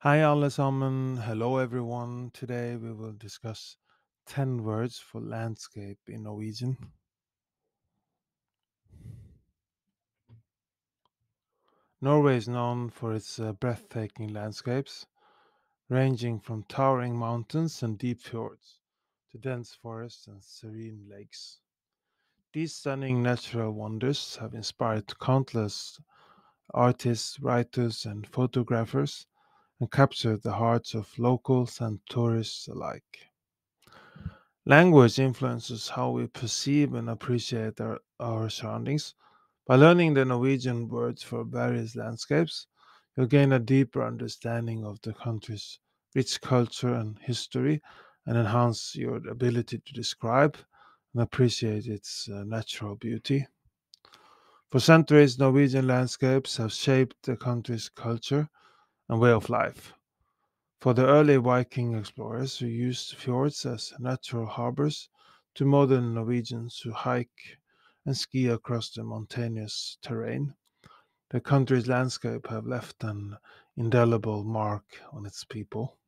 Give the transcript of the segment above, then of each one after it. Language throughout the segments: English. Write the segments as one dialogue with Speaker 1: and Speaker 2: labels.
Speaker 1: Hi, allesammans. Hello, everyone. Today we will discuss 10 words for landscape in Norwegian. Norway is known for its breathtaking landscapes, ranging from towering mountains and deep fjords to dense forests and serene lakes. These stunning natural wonders have inspired countless artists, writers, and photographers and captured the hearts of locals and tourists alike. Language influences how we perceive and appreciate our surroundings. By learning the Norwegian words for various landscapes, you'll gain a deeper understanding of the country's rich culture and history and enhance your ability to describe and appreciate its natural beauty. For centuries, Norwegian landscapes have shaped the country's culture and way of life. For the early Viking explorers who used fjords as natural harbors, to modern Norwegians who hike and ski across the mountainous terrain, the country's landscape have left an indelible mark on its people.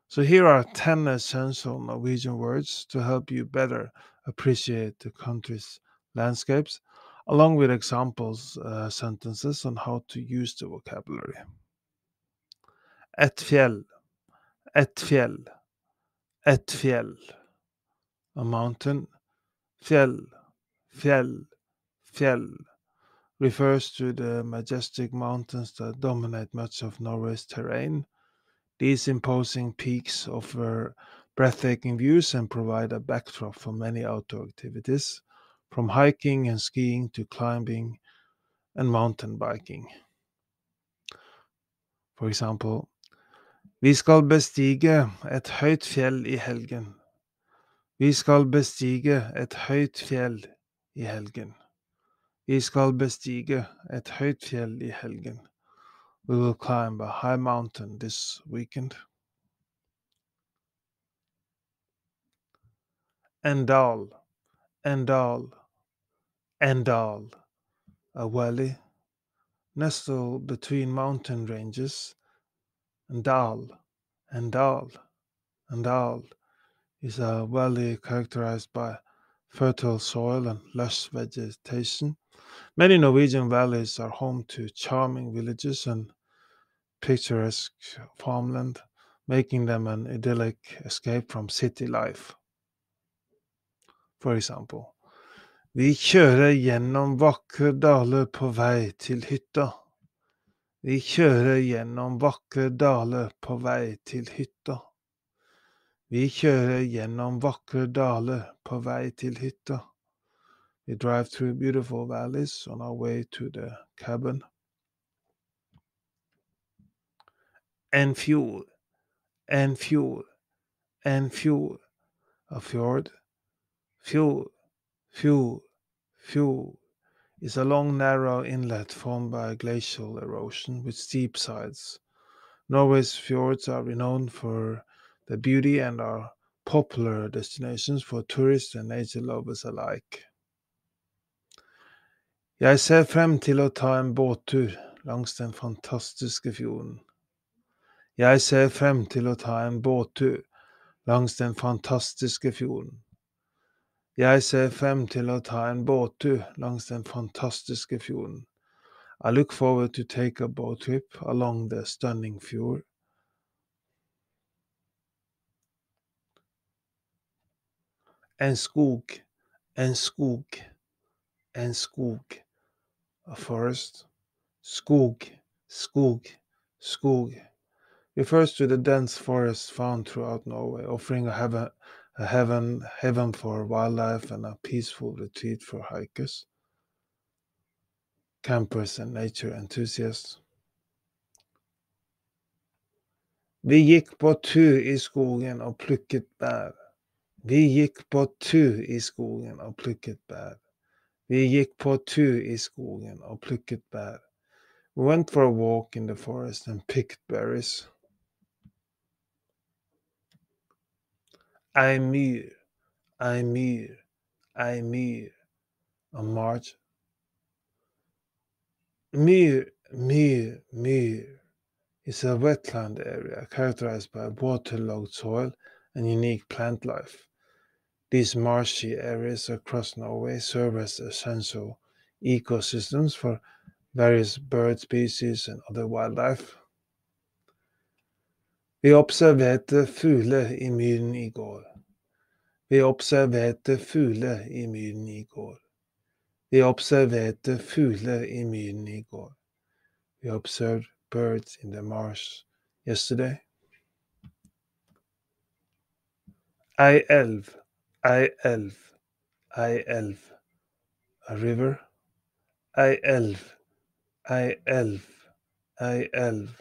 Speaker 1: So here are 10 essential Norwegian words to help you better appreciate the country's landscapes, along with examples, sentences on how to use the vocabulary. Et fjell, et fjell, et fjell. A mountain. Fjell, fjell, fjell refers to the majestic mountains that dominate much of Norway's terrain. These imposing peaks offer breathtaking views and provide a backdrop for many outdoor activities, from hiking and skiing to climbing and mountain biking. For example, vi skal bestige et høyt fjell i helgen. Vi skal bestige et høyt fjell i helgen. Vi skal bestige et høyt fjell i helgen. We will climb a high mountain this weekend. Endal, Endal, Endal, a valley nestled between mountain ranges. Endal, Endal, Endal is a valley characterized by fertile soil and lush vegetation. Many Norwegian valleys are home to charming villages and picturesque farmland, making them an idyllic escape from city life. For example, vi kjører gjennom vakre daler på vei til hytta. Vi kjører gjennom vakre daler på vei til hytta. Vi kjører gjennom vakre daler på vei til hytta. We drive through beautiful valleys on our way to the cabin. En fjord, en fjord, en fjord, a fjord. Fjord, fjord, fjord is a long, narrow inlet formed by glacial erosion with steep sides. Norway's fjords are renowned for their beauty and are popular destinations for tourists and nature lovers alike. Jeg ser frem til å ta en båttur langs den fantastiske fjorden. Jeg ser frem til å ta en båttur langs den fantastiske fjorden. Jeg ser frem til å ta en båttur langs den fantastiske fjorden. I look forward to take a boat trip along the stunning fjord. En skog, en skog, en skog, a forest. Skog, skog, skog refers to the dense forests found throughout Norway, offering a heaven for wildlife and a peaceful retreat for hikers, campers, and nature enthusiasts. Vi gikk på tur i skogen og plukket bær. Vi gikk på tur i skogen og plukket bær. Vi gikk på tur i skogen og plukket bær. We went for a walk in the forest and picked berries. Ei myr, ei myr, ei myr, a marge. Myr, myr, myr is a wetland area characterized by waterlogged soil and unique plant life. These marshy areas across Norway serve as essential ecosystems for various bird species and other wildlife. Vi observerte fugler i myren i går. Vi observerte fugler i myren i går. Vi observerte fugler i myren i går. We observed birds in the marsh yesterday. Ei elv, ei elv, ei elv. A river. Ei elv, ei elv, ei elv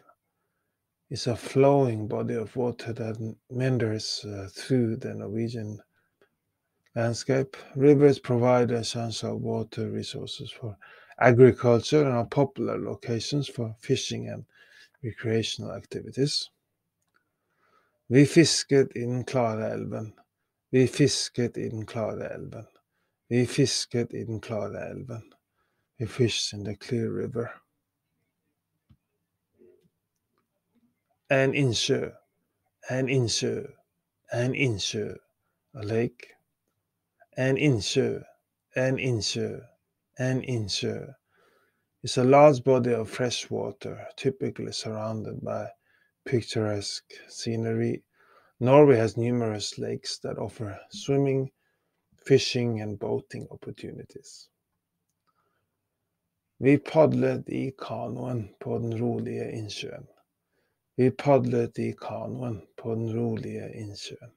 Speaker 1: is a flowing body of water that meanders through the Norwegian landscape. Rivers provide essential water resources for agriculture and are popular locations for fishing and recreational activities. Vi fisket i den klare elven. Vi fisket i den klare elven. Vi fisket i den klare elven. We fished in the clear river. En innsjø, en innsjø, en innsjø, a lake. En innsjø, en innsjø, en innsjø is a large body of fresh water, typically surrounded by picturesque scenery. Norway has numerous lakes that offer swimming, fishing, and boating opportunities. Vi padlet i kanoen på den rolige innsjøen. Vi padlet i kanoen på den rolige innsjøen.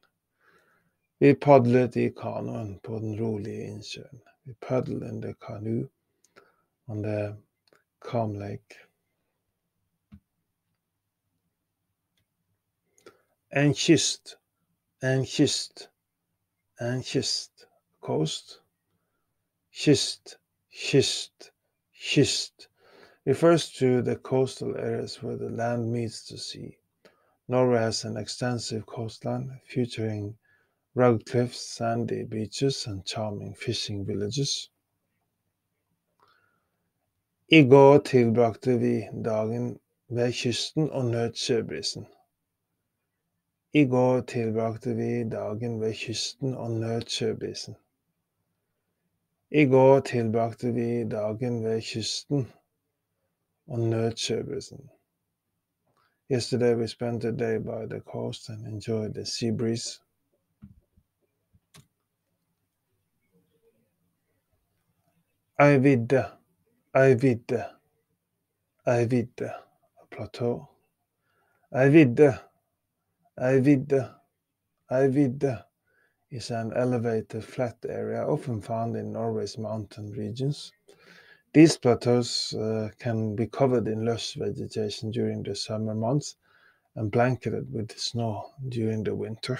Speaker 1: Vi padlet i kanoen på den rolige innsjøen. We paddled in the canoe on the calm lake. En kyst, en kyst, en kyst, coast. Kyst, kyst, kyst refers to the coastal areas where the land meets the sea. Norway has an extensive coastline featuring rugged cliffs, sandy beaches, and charming fishing villages. I går tilbrakte vi dagen ved kysten og nøt sjøbrisen. I går tilbrakte vi dagen ved kysten og nøt sjøbrisen. I går tilbrakte vi dagen ved kysten og nøt sjøbrisen. Yesterday we spent the day by the coast and enjoyed the sea breeze. Ei vidde, ei vidde, ei vidde, a plateau. Ei vidde, ei vidde, ei vidde is an elevated flat area often found in Norway's mountain regions. These plateaus can be covered in lush vegetation during the summer months and blanketed with snow during the winter.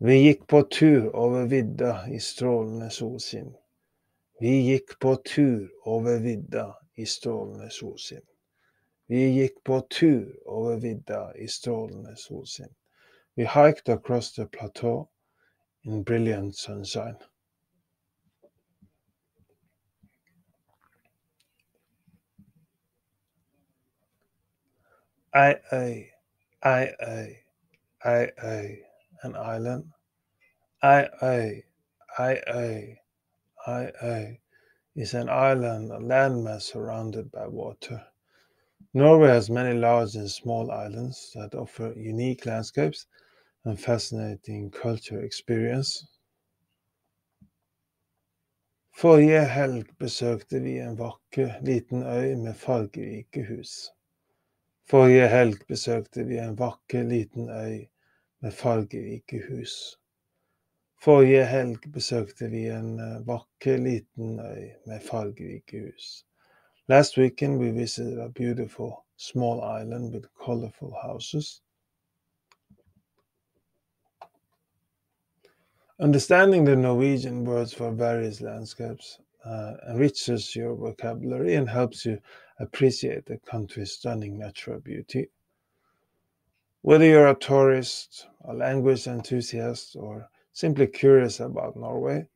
Speaker 1: Vi gikk på tur over vidda i strålende solskinn. Vi gikk på tur over vidda i strålende solskinn. Vi gikk på tur over vidda i strålende solskinn. We hiked across the plateau in brilliant sunshine. Ei øy, ei øy, ei øy, an island. Ei øy, ei øy, ei øy is an island, a landmass surrounded by water. Norway has many large and small islands that offer unique landscapes and fascinating cultural experience. Forrige helg besøkte vi en vakker liten øy med fargerike hus. Forrige helg besøkte vi en vakker liten øy med fargerike hus. Forrige helg besøkte vi en vakker liten øy med fargerike hus. Last weekend we visited a beautiful small island with colorful houses. Understanding the Norwegian words for various landscapes enriches your vocabulary and helps you appreciate the country's stunning natural beauty. Whether you're a tourist, a language enthusiast, or simply curious about Norway,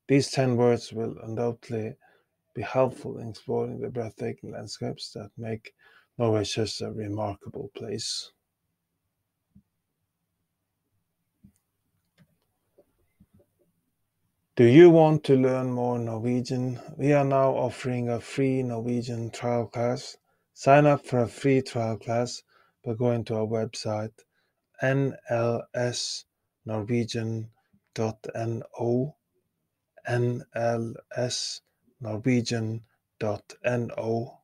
Speaker 1: these 10 words will undoubtedly be helpful in exploring the breathtaking landscapes that make Norway such a remarkable place. Do you want to learn more Norwegian? We are now offering a free Norwegian trial class. Sign up for a free trial class by going to our website nlsnorwegian.no, nlsnorwegian.no.